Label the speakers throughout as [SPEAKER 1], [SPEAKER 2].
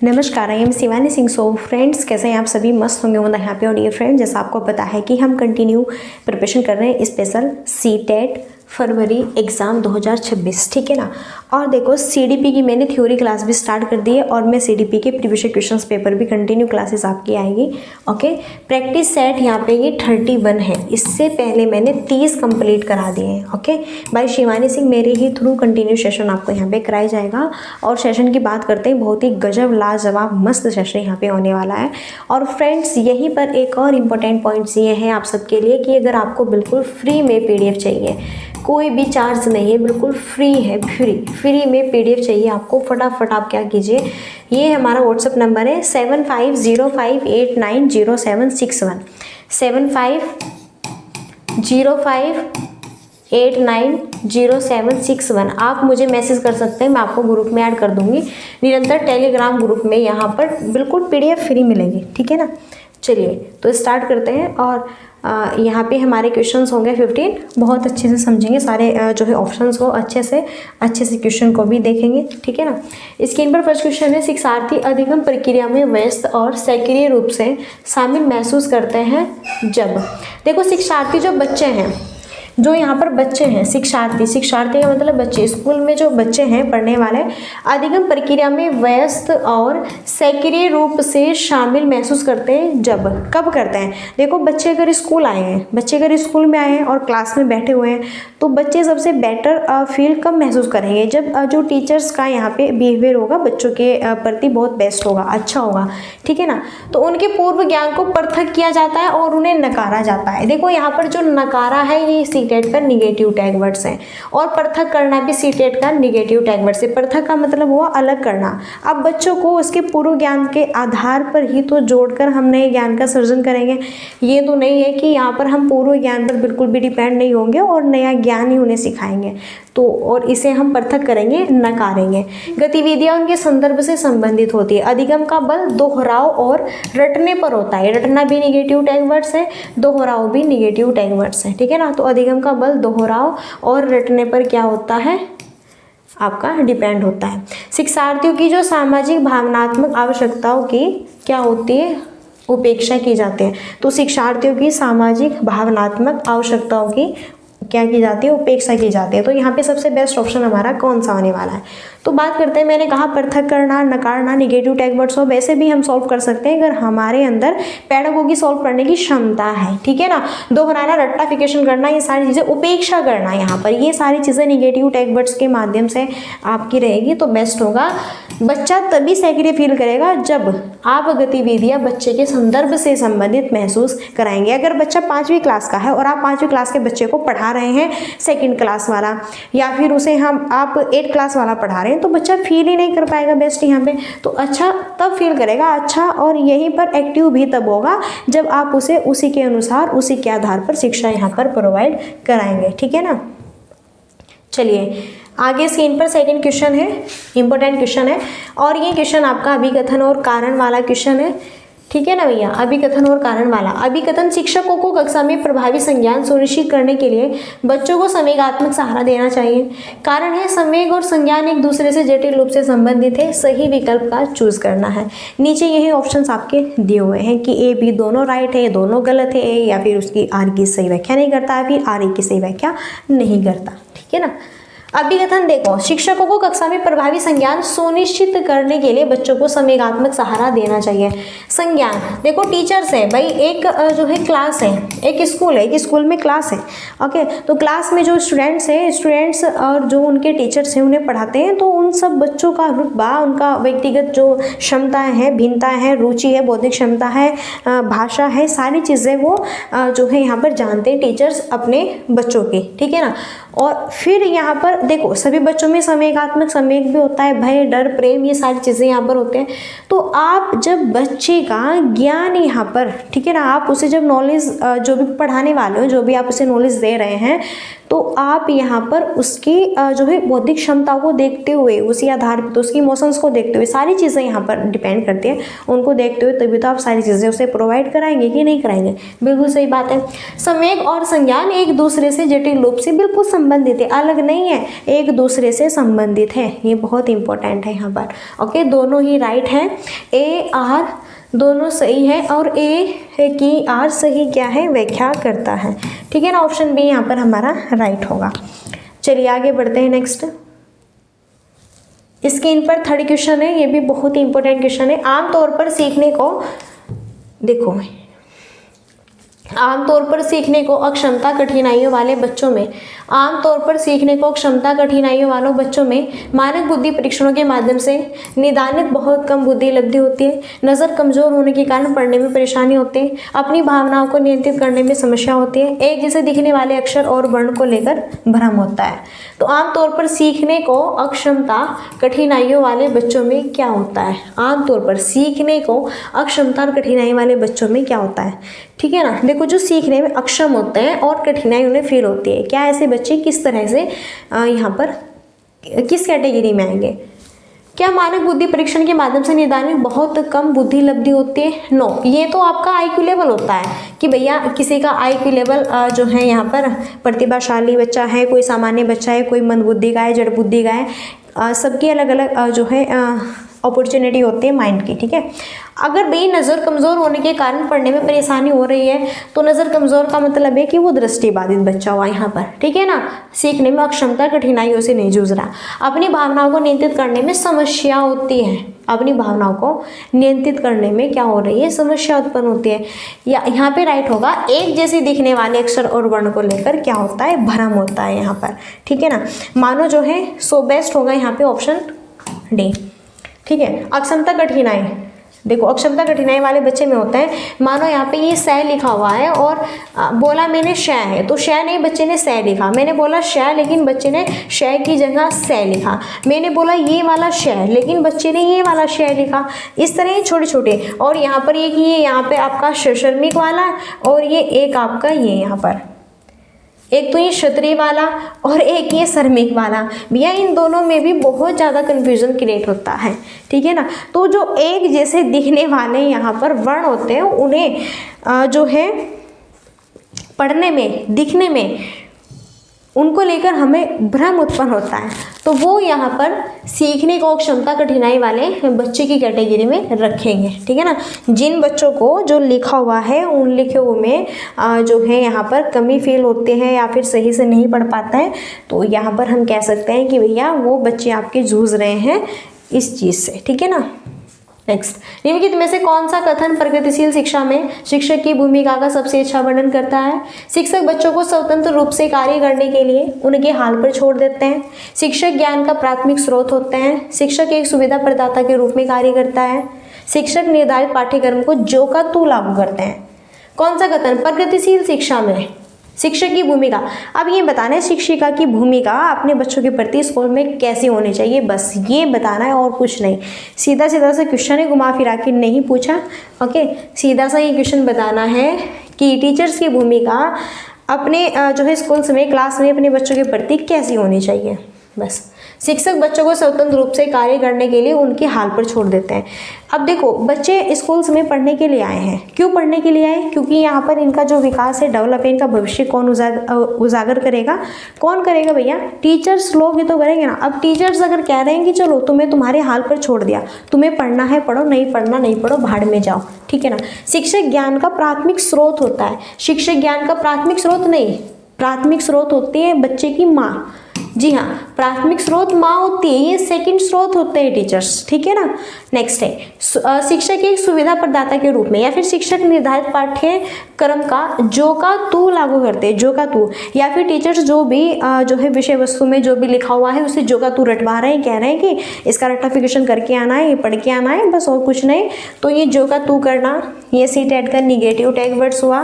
[SPEAKER 1] नमस्कार, I am Shivani Singh. So friends, कैसे हैं आप सभी? मस्त होंगे वो यहाँ पे। और डियर फ्रेंड, जैसा आपको पता है कि हम कंटिन्यू प्रिपरेशन कर रहे हैं स्पेशल सीटेट फरवरी एग्ज़ाम 2026, ठीक है ना। और देखो, सीडीपी की मैंने थ्योरी क्लास भी स्टार्ट कर दी है और मैं सीडीपी के प्रीवियस क्वेश्चंस पेपर भी कंटिन्यू क्लासेस आपकी आएगी। ओके, प्रैक्टिस सेट यहाँ पे ये 31 है। इससे पहले मैंने 30 कंप्लीट करा दिए हैं। ओके, बाय शिवानी सिंह मेरे ही थ्रू कंटिन्यू सेशन आपको यहाँ पे कराया जाएगा। और सेशन की बात करते हैं, बहुत ही गजब लाजवाब मस्त सेशन यहाँ पे होने वाला है। और फ्रेंड्स, यहीं पर एक और इम्पोर्टेंट पॉइंट्स ये हैं आप सबके लिए कि अगर आपको बिल्कुल फ्री में पीडीएफ चाहिए, कोई भी चार्ज नहीं है, बिल्कुल फ्री है, फ्री में पीडीएफ चाहिए आपको, फटाफट आप क्या कीजिए, ये हमारा व्हाट्सएप नंबर है 7505890761 7505890761। आप मुझे मैसेज कर सकते हैं, मैं आपको ग्रुप में ऐड कर दूंगी। निरंतर टेलीग्राम ग्रुप में यहाँ पर बिल्कुल पीडीएफ फ्री मिलेगी, ठीक है ना। चलिए तो स्टार्ट करते हैं। और यहाँ पे हमारे क्वेश्चंस होंगे 15। बहुत अच्छे से समझेंगे सारे जो है ऑप्शंस को, अच्छे से क्वेश्चन को भी देखेंगे, ठीक है ना। स्क्रीन पर फर्स्ट क्वेश्चन है, शिक्षार्थी अधिगम प्रक्रिया में व्यस्त और सक्रिय रूप से शामिल महसूस करते हैं जब। देखो, शिक्षार्थी जो बच्चे हैं, जो यहाँ पर बच्चे हैं, शिक्षार्थी का मतलब बच्चे, स्कूल में जो बच्चे हैं पढ़ने वाले, अधिगम प्रक्रिया में व्यस्त और सक्रिय रूप से शामिल महसूस करते हैं जब। कब करते हैं? देखो, बच्चे अगर स्कूल में आए हैं और क्लास में बैठे हुए हैं, तो बच्चे सबसे बेटर फील कब महसूस करेंगे? जब जो टीचर्स का यहाँ पे बिहेवियर होगा बच्चों के प्रति बहुत बेस्ट होगा, अच्छा होगा, ठीक है ना। तो उनके पूर्व ज्ञान को पृथक किया जाता है और उन्हें नकारा जाता है। देखो, यहाँ पर जो नकारा है ये सीटेट का निगेटिव टैग वर्ड्स है, और पृथक करना भी सीटेट का निगेटिव टैग वर्ड्स है। पृथक का मतलब हुआ अलग करना। अब बच्चों को उसके पूर्व ज्ञान के आधार पर ही तो जोड़कर हम नए ज्ञान का सृजन करेंगे। ये तो नहीं है कि यहाँ पर हम पूर्व ज्ञान पर बिल्कुल भी डिपेंड नहीं होंगे और नया ज्ञान ही उन्हें सिखाएंगे। तो और इसे हम पृथक करेंगे, नकारेंगे। गतिविधियां उनके संदर्भ से संबंधित होती है। अधिगम का बल दोहराव और रटने पर होता है। रटना भी निगेटिव टैग वर्ड्स है, दोहराव भी निगेटिव टैग वर्ड्स है, ठीक है ना। तो अधिगम का बल दोहराव और रटने पर क्या होता है? आपका डिपेंड होता है। शिक्षार्थियों की जो सामाजिक भावनात्मक आवश्यकताओं की क्या होती है? उपेक्षा की जाती है। तो शिक्षार्थियों की सामाजिक भावनात्मक आवश्यकताओं की क्या की जाती है? उपेक्षा की जाती है। तो यहाँ पे सबसे बेस्ट ऑप्शन हमारा कौन सा होने वाला है? तो बात करते हैं, मैंने कहा पृथक करना, नकारना, निगेटिव टैग वर्ड्स हो, वैसे भी हम सॉल्व कर सकते हैं अगर हमारे अंदर पेडागोगी सॉल्व करने की क्षमता है, ठीक है ना। दोहराना, रट्टाफिकेशन करना, ये सारी चीज़ें, उपेक्षा करना, यहाँ पर ये सारी चीज़ें निगेटिव टैग वर्ड्स के माध्यम से आपकी रहेगी तो बेस्ट होगा। बच्चा तभी सक्रिय फील करेगा जब आप गतिविधियां बच्चे के संदर्भ से संबंधित महसूस कराएंगे। अगर बच्चा 5वीं क्लास का है और आप 5वीं क्लास के बच्चे को पढ़ा रहे हैं, 2nd क्लास वाला, या फिर उसे आप 8th क्लास वाला पढ़ा रहे हैं, तो बच्चा फील ही नहीं कर पाएगा बेस्ट यहाँ पे। तो अच्छा तब फील करेगा, अच्छा, और यहीं पर एक्टिव भी तब होगा जब आप उसे उसी के अनुसार, उसी के आधार पर शिक्षा यहाँ पर प्रोवाइड कराएंगे, ठीक है ना। चलिए आगे स्क्रीन पर सेकंड क्वेश्चन है, इंपॉर्टेंट क्वेश्चन है, और ये क्वेश्चन आपका अभिकथन और कारण वाला क्वेश्चन है, ठीक है ना भैया। अभिकथन और कारण वाला। अभिकथन, शिक्षकों को कक्षा में प्रभावी संज्ञान सुनिश्चित करने के लिए बच्चों को संवेगात्मक सहारा देना चाहिए। कारण है, संवेग और संज्ञान एक दूसरे से जटिल रूप से संबंधित है, सही विकल्प का चूज करना है। नीचे यही ऑप्शंस आपके दिए हुए हैं कि ए बी दोनों राइट है, दोनों गलत है, या फिर उसकी आर की सही व्याख्या नहीं करता है, फिर आर की सही व्याख्या नहीं करता, ठीक है ना। अभिकथन, देखो, शिक्षकों को कक्षा में प्रभावी संज्ञान सुनिश्चित करने के लिए बच्चों को संवेगात्मक सहारा देना चाहिए। संज्ञान, देखो, टीचर्स है भाई, एक जो है क्लास है, एक स्कूल है, एक स्कूल में क्लास है, ओके। तो क्लास में जो स्टूडेंट्स और जो उनके टीचर्स हैं उन्हें पढ़ाते हैं, तो उन सब बच्चों का रुतबा, उनका व्यक्तिगत जो क्षमताएं हैं, भिन्नताएं हैं, रुचि है, बौद्धिक क्षमता है, भाषा है, सारी चीज़ें वो जो है यहाँ पर जानते हैं टीचर्स अपने बच्चों की, ठीक है ना। और फिर यहाँ पर देखो, सभी बच्चों में संवेगात्मक संवेग भी होता है, भय, डर, प्रेम, ये सारी चीज़ें यहाँ पर होते हैं। तो आप जब बच्चे का ज्ञान यहाँ पर, ठीक है ना, आप उसे जब नॉलेज जो भी पढ़ाने वाले हो, जो भी आप उसे नॉलेज दे रहे हैं, तो आप यहाँ पर उसकी जो है बौद्धिक क्षमता को देखते हुए, उसी आधार पर, तो उसकी इमोशंस को देखते हुए, सारी चीज़ें यहाँ पर डिपेंड करती है, उनको देखते हुए तभी तो आप सारी चीज़ें उसे प्रोवाइड कराएंगे कि नहीं कराएंगे। बिल्कुल सही बात है। संवेग और संज्ञान एक दूसरे से जटिल रूप से बिल्कुल संबंधित है, अलग नहीं है, एक दूसरे से संबंधित है। ये बहुत इंपॉर्टेंट है यहाँ पर। ओके, दोनों ही राइट हैं, ए आर दोनों सही है और ए की आर सही क्या है, व्याख्या करता है। ठीक है ना, ऑप्शन बी यहाँ पर हमारा राइट होगा। चलिए आगे बढ़ते हैं। नेक्स्ट स्क्रीन पर थर्ड क्वेश्चन है, ये भी बहुत ही इंपॉर्टेंट क्वेश्चन है। आमतौर पर सीखने को, देखो आमतौर पर सीखने को अक्षमता कठिनाइयों वाले बच्चों में, आमतौर पर सीखने को क्षमता कठिनाइयों वालों बच्चों में मानक बुद्धि परीक्षणों के माध्यम से निदानित बहुत कम बुद्धि लब्धि होती है। नज़र कमजोर होने के कारण पढ़ने में परेशानी होती है। अपनी भावनाओं को नियंत्रित करने में समस्या होती है। एक जैसे दिखने वाले अक्षर और वर्ण को लेकर भ्रम होता है। तो आमतौर पर सीखने को अक्षमता कठिनाइयों वाले बच्चों में क्या होता है, आमतौर पर सीखने को अक्षमता और कठिनाई वाले बच्चों में क्या होता है। ठीक है ना, देखो जो सीखने में अक्षम होते हैं और कठिनाई उन्हें फील होती है, क्या ऐसे बच्चे किस तरह से यहाँ पर किस कैटेगरी में आएंगे। क्या मानक बुद्धि परीक्षण के माध्यम से निदानित बहुत कम बुद्धि लब्धि होती है? नो, ये तो आपका आईक्यू लेवल होता है कि भैया किसी का आईक्यू लेवल जो है यहाँ पर प्रतिभाशाली बच्चा है, कोई सामान्य बच्चा है, कोई मंदबुद्धि का है, जड़ बुद्धि का है, सबकी अलग अलग जो है अपॉर्चुनिटी होती है माइंड की। ठीक है, अगर भाई नज़र कमज़ोर होने के कारण पढ़ने में परेशानी हो रही है तो नज़र कमज़ोर का मतलब है कि वो दृष्टिबाधित बच्चा हुआ यहाँ पर। ठीक है ना, सीखने में अक्षमता कठिनाइयों से नहीं जूझ रहा। अपनी भावनाओं को नियंत्रित करने में समस्या होती है, अपनी भावनाओं को नियंत्रित करने में क्या हो रही है, समस्या उत्पन्न होती है। या यहाँ पे राइट होगा, एक जैसे दिखने वाले अक्षर और वर्ण को लेकर क्या होता है, भ्रम होता है यहाँ पर। ठीक है ना, मानो जो है सो बेस्ट होगा यहाँ पे ऑप्शन डी। ठीक है, अक्षमता कठिनाई, देखो अक्षमता कठिनाई वाले बच्चे में होता है, मानो यहाँ पे ये सै लिखा हुआ है और बोला मैंने शै है, तो शै नहीं बच्चे ने सै लिखा। मैंने बोला शै लेकिन बच्चे ने शै की जगह सै लिखा। मैंने बोला ये वाला शै लेकिन बच्चे ने ये वाला शै लिखा। इस तरह ये छोटे छोटे, और यहाँ पर एक ये यहाँ पे आपका श्रमिक वाला और ये एक आपका ये यहाँ पर, एक तो ये क्षत्रिय वाला और एक ये श्रमिक वाला। भैया इन दोनों में भी बहुत ज़्यादा कन्फ्यूजन क्रिएट होता है। ठीक है ना, तो जो एक जैसे दिखने वाले यहाँ पर वर्ण होते हैं उन्हें जो है पढ़ने में, दिखने में, उनको लेकर हमें भ्रम उत्पन्न होता है, तो वो यहाँ पर सीखने को क्षमता कठिनाई वाले बच्चे की कैटेगरी में रखेंगे। ठीक है ना, जिन बच्चों को जो लिखा हुआ है उन लिखे हुए में जो है यहाँ पर कमी फील होते हैं या फिर सही से नहीं पढ़ पाता है, तो यहाँ पर हम कह सकते हैं कि भैया वो बच्चे आपके जूझ रहे हैं इस चीज़ से। ठीक है ना, नेक्स्ट, निम्नलिखित में से कौन सा कथन प्रगतिशील शिक्षा में शिक्षक की भूमिका का सबसे अच्छा वर्णन करता है? शिक्षक बच्चों को स्वतंत्र रूप से कार्य करने के लिए उनके हाल पर छोड़ देते हैं। शिक्षक ज्ञान का प्राथमिक स्रोत होते हैं। शिक्षक एक सुविधा प्रदाता के रूप में कार्य करता है। शिक्षक निर्धारित पाठ्यक्रम को जो का तू लागू करते हैं। कौन सा कथन प्रगतिशील शिक्षा में शिक्षक की भूमिका? अब ये बताना है शिक्षिका की भूमिका अपने बच्चों के प्रति स्कूल में कैसी होनी चाहिए, बस ये बताना है और कुछ नहीं। सीधा सीधा सा क्वेश्चन है, घुमा फिरा के नहीं पूछा। ओके, सीधा सा ये क्वेश्चन बताना है कि टीचर्स की भूमिका अपने जो है स्कूल्स में, क्लास में अपने बच्चों के प्रति कैसी होनी चाहिए, बस। शिक्षक बच्चों को स्वतंत्र रूप से कार्य करने के लिए उनके हाल पर छोड़ देते हैं। अब देखो बच्चे स्कूल्स में पढ़ने के लिए आए हैं, क्यों पढ़ने के लिए आए? क्योंकि यहाँ पर इनका जो विकास है, डेवलप है, इनका भविष्य कौन उजागर करेगा? कौन करेगा भैया? टीचर्स लोग ही तो करेंगे ना। अब टीचर्स अगर कह रहे हैं कि चलो तुम्हें तुम्हारे हाल पर छोड़ दिया, तुम्हें पढ़ना है पढ़ो, नहीं पढ़ना नहीं पढ़ो, भाड़ में जाओ। ठीक है ना, शिक्षक ज्ञान का प्राथमिक स्रोत होता है। शिक्षक ज्ञान का प्राथमिक स्रोत नहीं, प्राथमिक स्रोत होती है बच्चे की माँ। जी हाँ, प्राथमिक स्रोत माँ होती है, ये सेकंड स्रोत होते हैं टीचर्स। ठीक है ना, नेक्स्ट है शिक्षक एक सुविधा प्रदाता के रूप में या फिर शिक्षक निर्धारित पाठ्यक्रम का जो का तू लागू करते हैं, जो का तू, या फिर टीचर्स जो भी जो है विषय वस्तु में जो भी लिखा हुआ है उसे जो का तू रटवा रहे हैं, कह रहे हैं कि इसका रट्टाफिकेशन करके आना है, ये पढ़ के आना है, बस और कुछ नहीं। तो ये जो का तू करना, ये सी टेट का निगेटिव टैग वर्ड्स हुआ,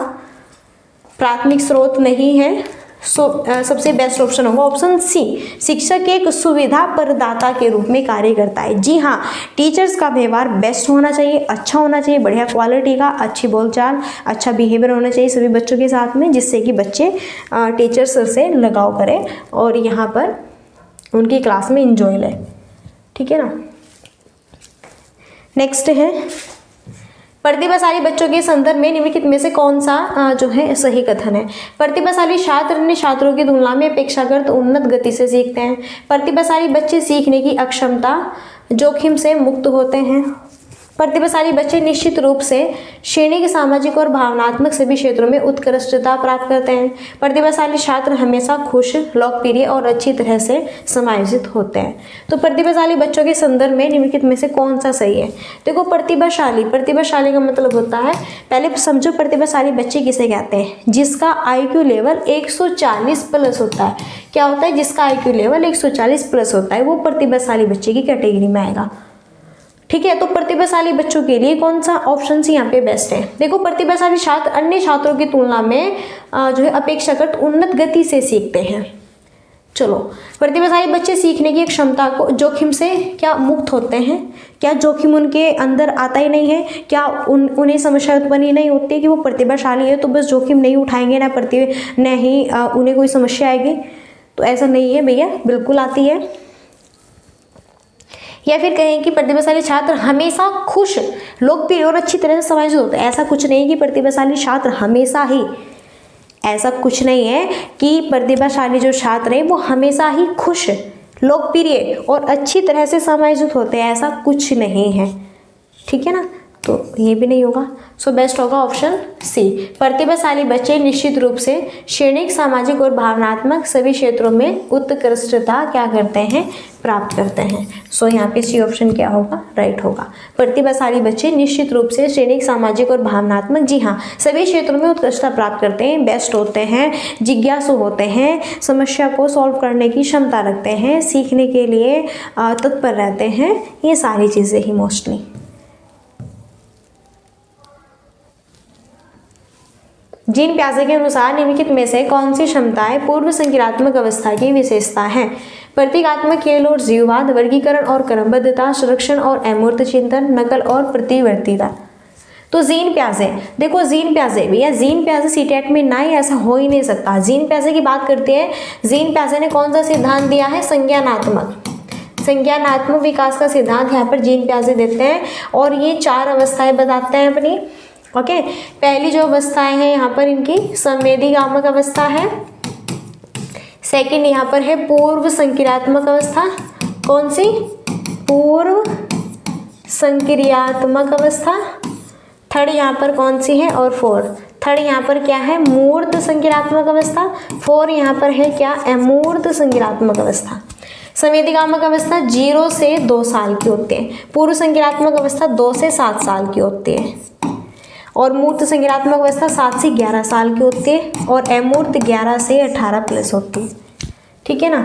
[SPEAKER 1] प्राथमिक स्रोत नहीं है। सबसे बेस्ट ऑप्शन होगा ऑप्शन सी, शिक्षक एक सुविधा प्रदाता के रूप में कार्य करता है। जी हाँ, टीचर्स का व्यवहार बेस्ट होना चाहिए, अच्छा होना चाहिए, बढ़िया क्वालिटी का, अच्छी बोलचाल, अच्छा बिहेवियर होना चाहिए सभी बच्चों के साथ में, जिससे कि बच्चे टीचर्स से लगाव करें और यहाँ पर उनकी क्लास में इंजॉय लें। ठीक है ना, नेक्स्ट है प्रतिभाशाली बच्चों के संदर्भ में निम्नलिखित में से कौन सा जो है सही कथन है। प्रतिभाशाली छात्र अन्य छात्रों की तुलना में अपेक्षाकृत उन्नत गति से सीखते हैं। प्रतिभाशाली बच्चे सीखने की अक्षमता जोखिम से मुक्त होते हैं। प्रतिभाशाली बच्चे निश्चित रूप से शैक्षणिक, सामाजिक और भावनात्मक सभी क्षेत्रों में उत्कृष्टता प्राप्त करते हैं। प्रतिभाशाली छात्र हमेशा खुश, लोकप्रिय और अच्छी तरह से समायोजित होते हैं। तो प्रतिभाशाली बच्चों के संदर्भ में निम्नलिखित में से कौन सा सही है। देखो प्रतिभाशाली, प्रतिभाशाली का मतलब होता है, पहले समझो प्रतिभाशाली बच्चे किसे कहते हैं, जिसका IQ लेवल 140 प्लस होता है। क्या होता है, जिसका IQ लेवल 140 प्लस होता है वो प्रतिभाशाली बच्चे की कैटेगरी में आएगा। ठीक है, तो प्रतिभाशाली बच्चों के लिए कौन सा ऑप्शन से यहाँ पे बेस्ट है। देखो प्रतिभाशाली छात्र अन्य छात्रों की तुलना में जो है अपेक्षाकृत उन्नत गति से सीखते हैं। चलो, प्रतिभाशाली बच्चे सीखने की क्षमता को जोखिम से क्या मुक्त होते हैं। क्या जोखिम उनके अंदर आता ही नहीं है, क्या उन्हें समस्या उत्पन्न ही नहीं होती है कि वो प्रतिभाशाली है तो बस जोखिम नहीं उठाएंगे ना उन्हें कोई समस्या आएगी। तो ऐसा नहीं है भैया, बिल्कुल आती है। या फिर कहें कि प्रतिभाशाली छात्र हमेशा खुश, लोकप्रिय और अच्छी तरह से समायोजित होते हैं। ऐसा कुछ नहीं है कि प्रतिभाशाली छात्र हमेशा ही, ऐसा कुछ नहीं है कि प्रतिभाशाली जो छात्र हैं वो हमेशा ही खुश, लोकप्रिय और अच्छी तरह से समायोजित होते हैं, ऐसा कुछ नहीं है। ठीक है ना, तो ये भी नहीं होगा। सो बेस्ट होगा ऑप्शन सी। प्रतिभाशाली बच्चे निश्चित रूप से शैक्षणिक, सामाजिक और भावनात्मक सभी क्षेत्रों में उत्कृष्टता क्या करते हैं, प्राप्त करते हैं। सो यहाँ पे सी ऑप्शन क्या होगा, राइट होगा। प्रतिभाशाली बच्चे निश्चित रूप से शैक्षणिक, सामाजिक और भावनात्मक, जी हाँ, सभी क्षेत्रों में उत्कृष्टता प्राप्त करते हैं, बेस्ट होते हैं, जिज्ञासु होते हैं, समस्या को सॉल्व करने की क्षमता रखते हैं, सीखने के लिए तत्पर रहते हैं, ये सारी चीज़ें ही मोस्टली। जीन प्याजे के अनुसार निम्नलिखित में से कौन सी क्षमताएं पूर्व संक्रियात्मक अवस्था की विशेषता हैं। प्रतीकात्मक खेल और जीववाद, वर्गीकरण और क्रमबद्धता, संरक्षण और अमूर्त चिंतन, नकल और प्रतिवर्तीता। तो जीन प्याजे, देखो जीन प्याजे भैया, जीन प्याजे सीटेट में ना ही, ऐसा हो ही नहीं सकता। जीन प्याजे की बात करते हैं, जीन प्याजे ने कौन सा सिद्धांत दिया है, संज्ञानात्मक विकास का सिद्धांत यहाँ पर जीन प्याजे देते हैं। और ये 4 अवस्थाएं बताते हैं अपनी। ओके, पहली जो अवस्थाएं हैं यहाँ पर इनकी संवेदीगामक अवस्था है। सेकंड यहाँ पर है पूर्व संक्रियात्मक अवस्था। कौन सी, पूर्व संक्रियात्मक अवस्था। थर्ड यहाँ पर कौन सी है, और थर्ड यहाँ पर क्या है, मूर्त संक्रियात्मक अवस्था। 4 यहाँ पर है क्या, अमूर्त संक्रियात्मक अवस्था। संवेदीगामक अवस्था 0 से 2 साल की होती है। पूर्व संक्रियात्मक अवस्था 2 से 7 साल की होती है। और मूर्त संज्ञानात्मक अवस्था 7 से 11 साल की होती है। और अमूर्त 11 से 18 प्लस होती है। ठीक है ना,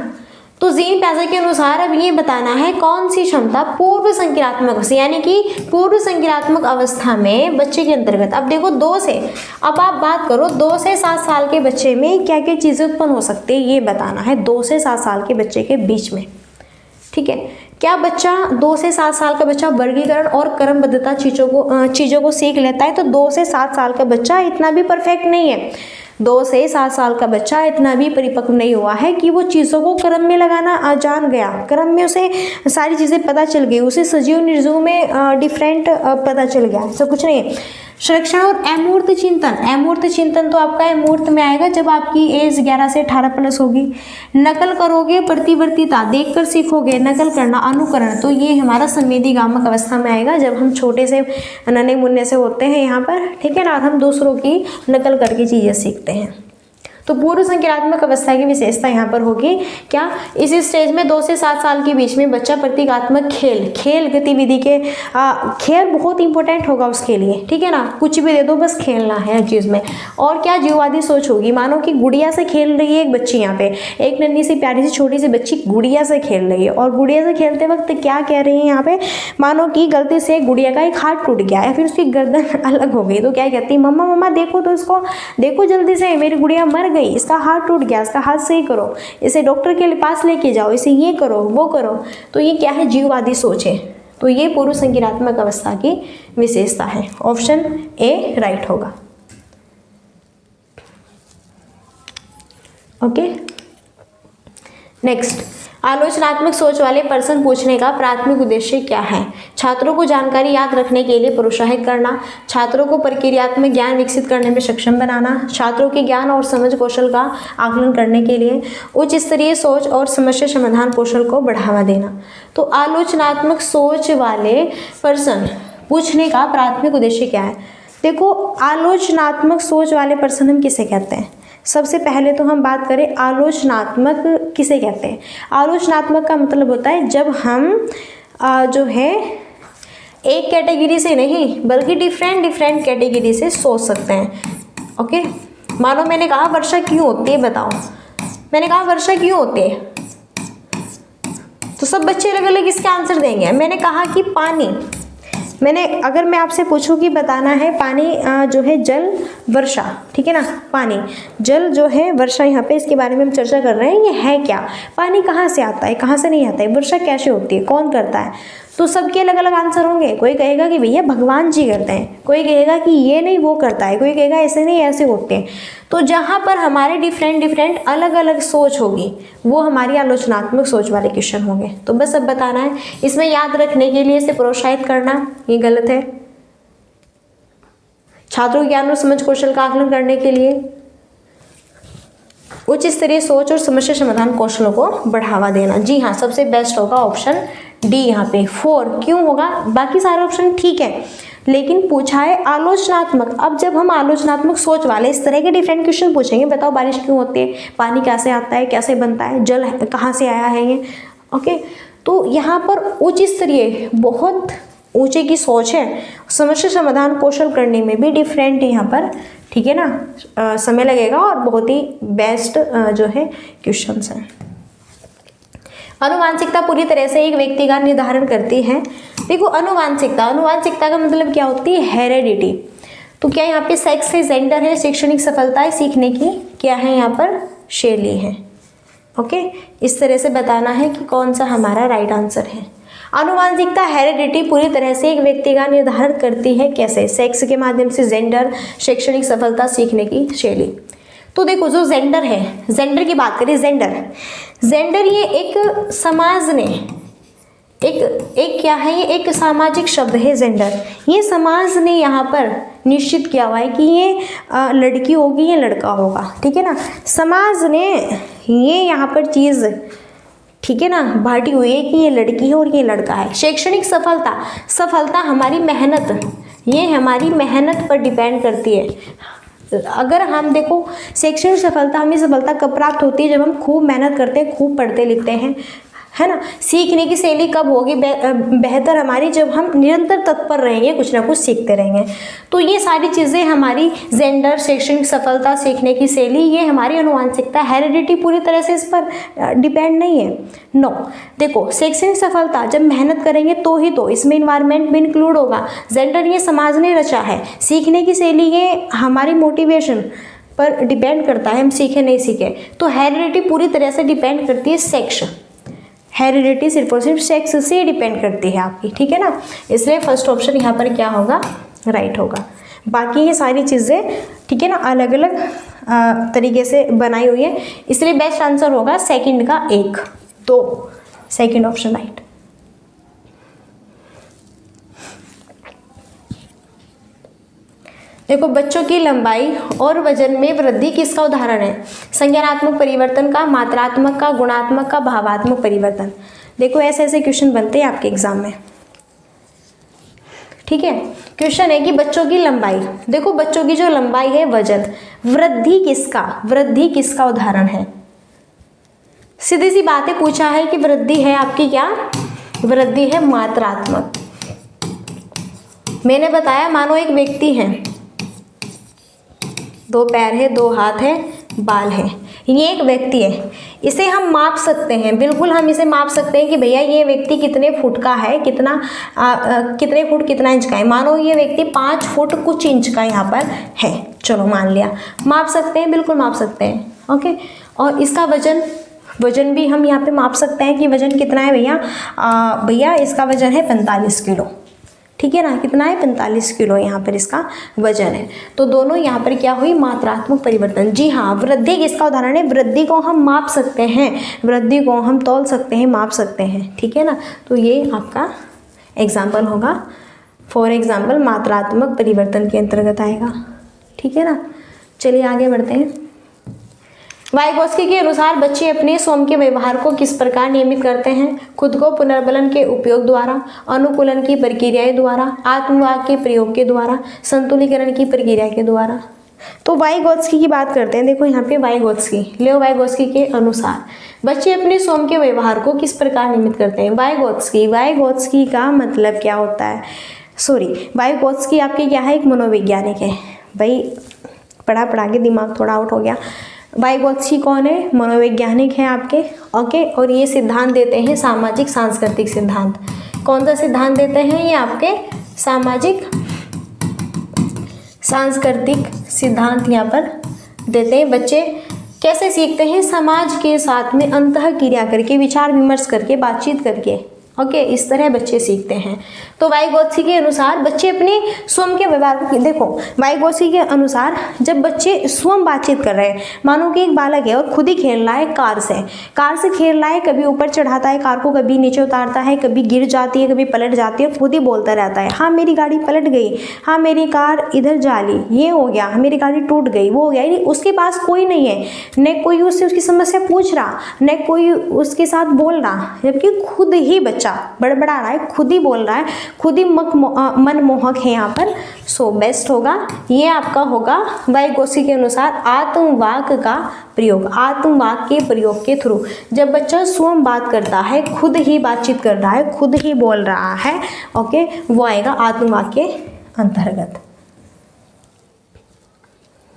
[SPEAKER 1] तो जीन प्याजे के अनुसार अब ये बताना है कौन सी क्षमता पूर्व संक्रियात्मक अवस्था, यानी कि पूर्व संक्रियात्मक अवस्था में बच्चे के अंतर्गत। अब देखो 2 से, अब आप बात करो 2 से 7 साल के बच्चे में क्या क्या चीज़ें उत्पन्न हो सकती है, ये बताना है 2 से 7 साल के बच्चे के बीच में। ठीक है, क्या बच्चा 2 से 7 साल का बच्चा वर्गीकरण और क्रमबद्धता चीज़ों को सीख लेता है। तो 2 से 7 साल का बच्चा इतना भी परफेक्ट नहीं है। 2 से 7 साल का बच्चा इतना भी परिपक्व नहीं हुआ है कि वो चीज़ों को क्रम में लगाना जान गया, क्रम में उसे सारी चीज़ें पता चल गई, उसे सजीव निर्जीव में डिफरेंट पता चल गया, ऐसा कुछ नहीं है। संरक्षण और अमूर्त चिंतन, अमूर्त चिंतन तो आपका अमूर्त में आएगा जब आपकी एज 11 से 18 प्लस होगी। नकल करोगे, प्रतिवर्तीता, देखकर सीखोगे, नकल करना, अनुकरण, तो ये हमारा संवेदीगामक अवस्था में आएगा जब हम छोटे से नन्हे मुन्ने से होते हैं यहाँ पर। ठीक है ना, और हम दूसरों की नकल करके चीज़ें सीखते हैं। तो पूर्व संक्रियात्मक अवस्था की विशेषता यहाँ पर होगी क्या, इस स्टेज में 2 से 7 साल के बीच में बच्चा प्रतीकात्मक खेल गतिविधि के खेल बहुत इंपॉर्टेंट होगा उसके लिए। ठीक है ना, कुछ भी दे दो बस खेलना है हर चीज़ में। और क्या जीववादी सोच होगी, मानो कि गुड़िया से खेल रही है एक बच्ची, यहाँ पे एक नन्ही सी प्यारी सी छोटी सी बच्ची गुड़िया से खेल रही है। और गुड़िया से खेलते वक्त क्या कह रही है यहाँ पे, मानो कि गलती से गुड़िया का एक हाथ टूट गया या फिर उसकी गर्दन अलग हो गई, तो क्या कहती है, मम्मा मम्मा देखो तो इसको, देखो जल्दी से, मेरी गुड़िया मर गई, इसका हाथ टूट गया, इसका हाथ सही करो, इसे डॉक्टर के पास लेके जाओ, इसे ये करो वो करो। तो ये क्या है, जीववादी सोच है। तो ये पूर्व संक्रियात्मक अवस्था की विशेषता है। ऑप्शन ए राइट होगा। ओके, नेक्स्ट आलोचनात्मक सोच वाले पर्सन पूछने का प्राथमिक उद्देश्य क्या है? छात्रों को जानकारी याद रखने के लिए प्रोत्साहित करना, छात्रों को प्रक्रियात्मक ज्ञान विकसित करने में सक्षम बनाना, छात्रों के ज्ञान और समझ कौशल का आकलन करने के लिए उच्च स्तरीय सोच और समस्या समाधान कौशल को बढ़ावा देना। तो आलोचनात्मक सोच वाले पर्सन पूछने का प्राथमिक उद्देश्य क्या है? देखो, आलोचनात्मक सोच वाले पर्सन हम किसे कहते हैं? सबसे पहले तो हम बात करें आलोचनात्मक किसे कहते हैं। आलोचनात्मक का मतलब होता है जब हम जो है एक कैटेगरी से नहीं बल्कि डिफरेंट कैटेगरी से सोच सकते हैं। ओके, मानो मैंने कहा वर्षा क्यों होती है, बताओ। मैंने कहा वर्षा क्यों होती है, तो सब बच्चे अलग अलग इसके आंसर देंगे। मैंने कहा कि पानी, अगर मैं आपसे पूछूं कि बताना है पानी जो है जल वर्षा, ठीक है ना, पानी जल जो है वर्षा, यहाँ पे इसके बारे में हम चर्चा कर रहे हैं। ये है क्या? पानी कहाँ से आता है, कहाँ से नहीं आता है, वर्षा कैसे होती है, कौन करता है? तो सबके अलग अलग आंसर होंगे। कोई कहेगा कि भैया भगवान जी करते हैं, कोई कहेगा कि ये नहीं वो करता है, कोई कहेगा ऐसे नहीं ऐसे होते हैं। तो जहाँ पर हमारे डिफरेंट अलग अलग सोच होगी वो हमारी आलोचनात्मक सोच वाले क्वेश्चन होंगे। तो बस अब बताना है, इसमें याद रखने के लिए इसे प्रोत्साहित करना ये गलत है। छात्रों के ज्ञान और समझ कौशल का आकलन करने के लिए उच्च स्तरीय सोच और समस्या समाधान कौशलों को बढ़ावा देना, जी हाँ, सबसे बेस्ट होगा ऑप्शन डी यहाँ पे 4। क्यों होगा? बाकी सारे ऑप्शन ठीक है, लेकिन पूछा है आलोचनात्मक। अब जब हम आलोचनात्मक सोच वाले इस तरह के डिफरेंट क्वेश्चन पूछेंगे, बताओ बारिश क्यों होती है, पानी कैसे आता है, कैसे बनता है, जल कहाँ से आया है ये, ओके। तो यहाँ पर उच्च स्तरीय बहुत ऊंचे की सोच है, समस्या समाधान कौशल करने में भी डिफरेंट यहाँ पर, ठीक है ना, समय लगेगा और बहुत ही बेस्ट जो है क्वेश्चंस हैं। अनुवांशिकता पूरी तरह से एक व्यक्ति का निर्धारण करती है। देखो, अनुवांशिकता का मतलब क्या होती है? हेरेडिटी। तो क्या यहाँ पे सेक्स है, जेंडर है, शैक्षणिक सफलता है, सीखने की क्या है यहाँ पर शैली है। ओके, इस तरह से बताना है कि कौन सा हमारा राइट आंसर है। अनुवांशिकता हेरेडिटी पूरी तरह से एक व्यक्ति का निर्धारण करती है। कैसे? सेक्स के माध्यम से, जेंडर, शैक्षणिक सफलता, सीखने की शैली। तो देखो, जो जेंडर है, जेंडर की बात करें, जेंडर ये एक समाज ने एक क्या है, ये एक सामाजिक शब्द है जेंडर। ये समाज ने यहाँ पर निश्चित किया हुआ है कि ये लड़की होगी, ये लड़का होगा, ठीक है ना। समाज ने ये यहाँ पर चीज़, ठीक है ना, बांटी हुई है कि ये लड़की है और ये लड़का है। शैक्षणिक सफलता हमारी मेहनत, ये हमारी मेहनत पर डिपेंड करती है। अगर हम देखो, शैक्षणिक सफलता, हमें सफलता कब प्राप्त होती है? जब हम खूब मेहनत करते हैं, खूब पढ़ते लिखते हैं, है ना। सीखने की शैली कब होगी बेहतर हमारी? जब हम निरंतर तत्पर रहेंगे, कुछ ना कुछ सीखते रहेंगे। तो ये सारी चीज़ें हमारी जेंडर, शैक्षणिक सफलता, सीखने की शैली, ये हमारी अनुवांशिकता, हेरिडिटी पूरी तरह से इस पर डिपेंड नहीं है। नो, देखो, शैक्षणिक सफलता जब मेहनत करेंगे तो ही तो इसमें इन्वायरमेंट भी इंक्लूड होगा। जेंडर ये समाज ने रचा है। सीखने की शैली ये हमारी मोटिवेशन पर डिपेंड करता है, हम सीखे नहीं सीखे। तो हेरिडिटी पूरी तरह से डिपेंड करती है सेक्स। हेरिडिटी सिर्फ और सिर्फ सेक्स से डिपेंड करती है आपकी, ठीक है ना। इसलिए फर्स्ट ऑप्शन यहाँ पर क्या होगा? राइट होगा। बाकी ये सारी चीज़ें, ठीक है ना, अलग अलग तरीके से बनाई हुई है, इसलिए बेस्ट आंसर होगा सेकंड का 1, 2, सेकंड ऑप्शन राइट। देखो, बच्चों की लंबाई और वजन में वृद्धि किसका उदाहरण है? संज्ञानात्मक परिवर्तन का, मात्रात्मक का, गुणात्मक का, भावात्मक परिवर्तन। देखो, ऐसे ऐसे क्वेश्चन बनते हैं आपके एग्जाम में, ठीक है। क्वेश्चन है कि बच्चों की लंबाई, देखो बच्चों की जो लंबाई है, वजन, वृद्धि किसका उदाहरण है? सीधी सी बात है, पूछा है कि वृद्धि है आपकी क्या? वृद्धि है मात्रात्मक। मैंने बताया, मानो एक व्यक्ति है, 2 पैर है, 2 हाथ है, बाल है, ये एक व्यक्ति है। इसे हम माप सकते हैं, बिल्कुल हम इसे माप सकते हैं कि भैया ये व्यक्ति कितने फुट का है, कितने फुट कितना इंच का है। मानो ये व्यक्ति 5 फुट कुछ इंच का यहाँ पर है, चलो मान लिया, माप सकते हैं, बिल्कुल माप सकते हैं, ओके। और इसका वजन भी हम यहाँ पे माप सकते हैं कि वजन कितना है भैया। भैया इसका वजन है 45 किलो, ठीक है ना। कितना है 45 किलो यहाँ पर इसका वजन है। तो दोनों यहाँ पर क्या हुई, मात्रात्मक परिवर्तन। जी हाँ, वृद्धि किसका उदाहरण है, वृद्धि को हम माप सकते हैं, वृद्धि को हम तौल सकते हैं, माप सकते हैं, ठीक है ना। तो ये आपका एग्जाम्पल होगा, फॉर एग्जाम्पल मात्रात्मक परिवर्तन के अंतर्गत आएगा, ठीक है ना। चलिए आगे बढ़ते हैं। वाइगोत्स्की के अनुसार बच्चे अपने स्वयं के व्यवहार को किस प्रकार नियमित करते हैं, खुद को पुनर्बलन के उपयोग द्वारा, अनुकूलन की प्रक्रियाएं द्वारा, आत्मवाक के प्रयोग के द्वारा, संतुलीकरण की प्रक्रिया के द्वारा। तो वाइगोत्स्की की बात करते हैं। देखो यहाँ पे वाइगोत्स्की, लेओ वाइगोत्स्की के अनुसार बच्चे अपने स्वयं के व्यवहार को किस प्रकार नियमित करते हैं। वाइगोत्स्की का मतलब क्या होता है, वाइगोत्स्की आपके क्या है, एक मनोवैज्ञानिक है। भाई पढ़ा के दिमाग थोड़ा आउट हो गया। वाइगोत्स्की कौन है, मनोवैज्ञानिक है आपके, ओके। और ये सिद्धांत देते हैं सामाजिक सांस्कृतिक सिद्धांत। कौन सा सिद्धांत देते हैं, ये आपके सामाजिक सांस्कृतिक सिद्धांत यहाँ पर देते हैं। बच्चे कैसे सीखते हैं, समाज के साथ में अंतःक्रिया करके, विचार विमर्श करके, बातचीत करके, ओके, इस तरह बच्चे सीखते हैं। तो वाइगोत्स्की के अनुसार बच्चे अपने स्वयं के व्यवहार को, देखो वाइगोत्स्की के अनुसार जब बच्चे स्वयं बातचीत कर रहे हैं, मानो कि एक बालक है और खुद ही खेल रहा है कार से खेल रहा है, कभी ऊपर चढ़ाता है कार को, कभी नीचे उतारता है, कभी गिर जाती है, कभी पलट जाती है, खुद ही बोलता रहता है, हाँ मेरी गाड़ी पलट गई, हाँ मेरी कार इधर जा ली, ये हो गया, मेरी गाड़ी टूट गई, वो हो गया। उसके पास कोई नहीं है, न कोई उससे उसकी समस्या पूछ रहा, न कोई उसके साथ बोल रहा, जबकि खुद ही बच्चा बड़बड़ा रहा है, खुद ही बोल रहा है, खुद ही मनमोहक है यहाँ पर। सो बेस्ट होगा, ये आपका होगा वाइगोत्स्की के अनुसार आत्मवाक का प्रयोग। आत्मवाक के प्रयोग के थ्रू जब बच्चा स्वयं बात करता है, खुद ही बातचीत कर रहा है, खुद ही बोल रहा है, ओके, वो आएगा आत्मवाक के अंतर्गत।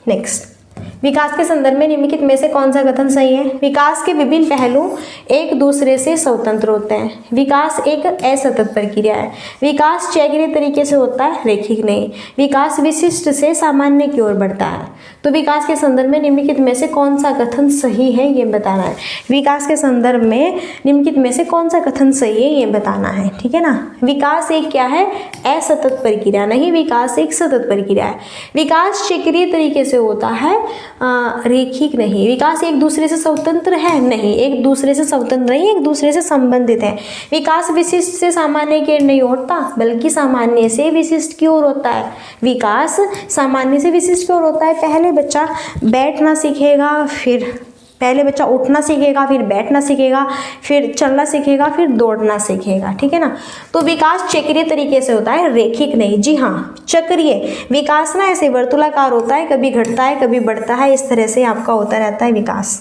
[SPEAKER 1] नेक्स्ट, विकास के संदर्भ में निम्नलिखित में से कौन सा कथन सही है। विकास के विभिन्न पहलू एक दूसरे से स्वतंत्र होते हैं। विकास एक असतत प्रक्रिया है। विकास चक्रीय तरीके से होता है, रैखिक नहीं। विकास विशिष्ट से सामान्य की ओर बढ़ता है। तो विकास के संदर्भ में निम्नलिखित में से कौन सा कथन सही है, ये बताना है। विकास के संदर्भ में निम्नलिखित में से कौन सा कथन सही है, ये बताना है, ठीक है ना। विकास एक क्या है, असतत प्रक्रिया नहीं, विकास एक सतत प्रक्रिया है। विकास चक्रीय तरीके से होता है, रैखिक नहीं। विकास एक दूसरे से स्वतंत्र है, नहीं, एक दूसरे से स्वतंत्र नहीं, एक दूसरे से संबंधित है। विकास विशिष्ट से सामान्य की ओर नहीं होता, बल्कि सामान्य से विशिष्ट की ओर होता है। विकास सामान्य से विशिष्ट की ओर होता है। पहले बच्चा बैठना सीखेगा, फिर पहले बच्चा उठना सीखेगा, फिर बैठना सीखेगा, फिर चलना सीखेगा, फिर दौड़ना सीखेगा, ठीक है ना। तो विकास चक्रीय तरीके से होता है, रैखिक नहीं। जी हाँ, चक्रीय विकास ना ऐसे वर्तुलाकार होता है, कभी घटता है कभी बढ़ता है, इस तरह से आपका होता रहता है विकास,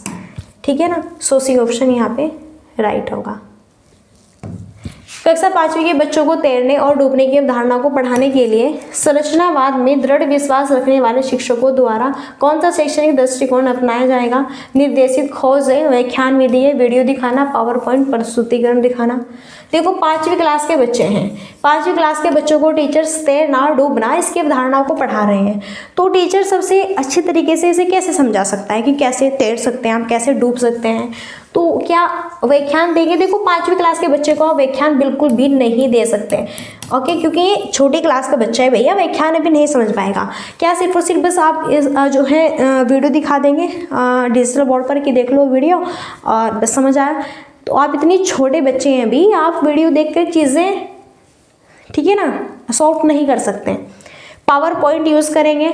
[SPEAKER 1] ठीक है ना। सो सी ऑप्शन यहाँ पे राइट होगा। कक्षा 5वीं के बच्चों को तैरने और डूबने की अवधारणा को पढ़ाने के लिए संरचनावाद में दृढ़ विश्वास रखने वाले शिक्षकों द्वारा कौन सा शैक्षणिक दृष्टिकोण अपनाया जाएगा। निर्देशित खोज है, व्याख्यान विधि है, वीडियो दिखाना, पावर पॉइंट प्रस्तुतिकरण दिखाना। देखो 5वीं क्लास के बच्चे हैं, 5वीं क्लास के बच्चों को टीचर्स तैरना डूबना इसकी अवधारणाओं को पढ़ा रहे हैं। तो टीचर सबसे अच्छे तरीके से इसे कैसे समझा सकता है कि कैसे तैर सकते हैं आप, कैसे डूब सकते हैं। तो क्या व्याख्यान देंगे। देखो 5वीं क्लास के बच्चे को आप व्याख्यान बिल्कुल भी नहीं दे सकते, ओके, क्योंकि ये छोटी क्लास का बच्चा है भैया, व्याख्यान अभी नहीं समझ पाएगा। क्या सिर्फ और सिर्फ बस आप जो है वीडियो दिखा देंगे डिजिटल बोर्ड पर कि देख लो वीडियो और बस समझ आया। तो आप इतनी छोटे बच्चे हैं अभी, आप वीडियो देखकर चीज़ें, ठीक है ना, सॉल्व नहीं कर सकते। पावर पॉइंट यूज़ करेंगे,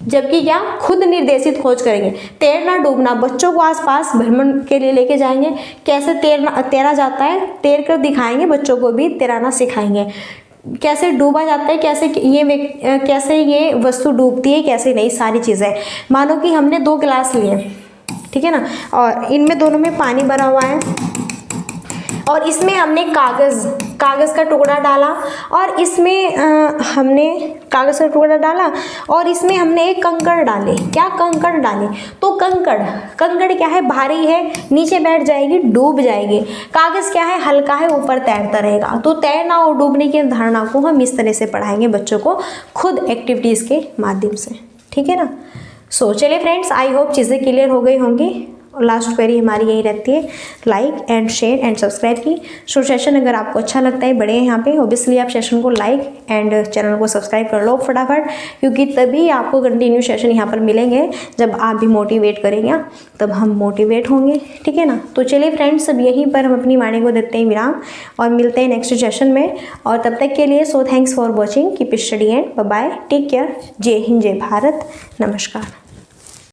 [SPEAKER 1] जबकि क्या खुद निर्देशित खोज करेंगे। तैरना डूबना बच्चों को आसपास भ्रमण के लिए लेके जाएंगे, कैसे तैरा जाता है तैर कर दिखाएंगे, बच्चों को भी तैराना सिखाएंगे। कैसे डूबा जाता है, कैसे ये वस्तु डूबती है, कैसे नहीं, सारी चीज़ें। मानो कि हमने 2 गिलास लिए, ठीक है ना, और इनमें दोनों में पानी भरा हुआ है और इसमें हमने कागज़ का टुकड़ा डाला और इसमें हमने कागज़ का टुकड़ा डाला और इसमें हमने एक कंकड़ डाले। क्या कंकड़ डाले, तो कंकड़ क्या है, भारी है, नीचे बैठ जाएगी, डूब जाएगी। कागज़ क्या है, हल्का है, ऊपर तैरता रहेगा। तो तैरना और डूबने की धारणा को हम इस तरह से पढ़ाएंगे बच्चों को, खुद एक्टिविटीज़ के माध्यम से, ठीक है ना। सो चलिए फ्रेंड्स, आई होप चीज़ें क्लियर हो गई होंगी लास्ट क्वेरी हमारी यही रहती है, like and share and subscribe की। सो सेशन अगर आपको अच्छा लगता है, बड़े हैं यहाँ पे, ऑब्वियसली आप सेशन को लाइक एंड चैनल को सब्सक्राइब कर लो फटाफट, क्योंकि तभी आपको कंटिन्यू सेशन यहाँ पर मिलेंगे। जब आप भी मोटिवेट करेंगे तब हम मोटिवेट होंगे, ठीक है ना। तो चलिए फ्रेंड्स, अब यहीं पर हम अपनी वाणी को देते हैं विराम और मिलते हैं नेक्स्ट सेशन में। और तब तक के लिए so thanks for watching, keep study and bye bye, take care, जय हिंद, जय भारत, नमस्कार।